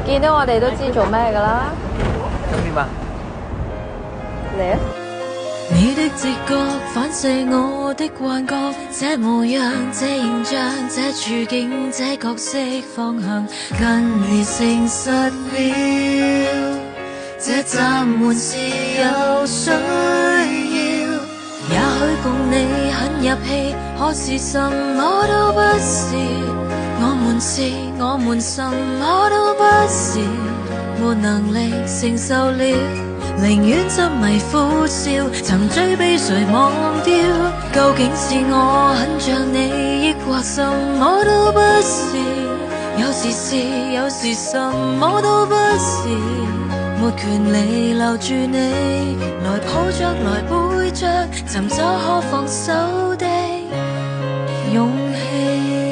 見到我哋都知做咩㗎啦。咁點啊？嚟啊！你的直覺反射我的幻覺，這模樣、這形象、這處境、這角色方向，跟你誠實了，這暫緩是有需要。也許共你很入戲，可是什麼都不是。我們什麼都不是，沒能力承受了。寧願執迷苦笑，曾追逼誰忘掉？究竟是我很像你，抑或什麼都不是？有時是，有時什麼都不是。沒權利留住你，來抱着，來背着，尋找可放手的勇氣。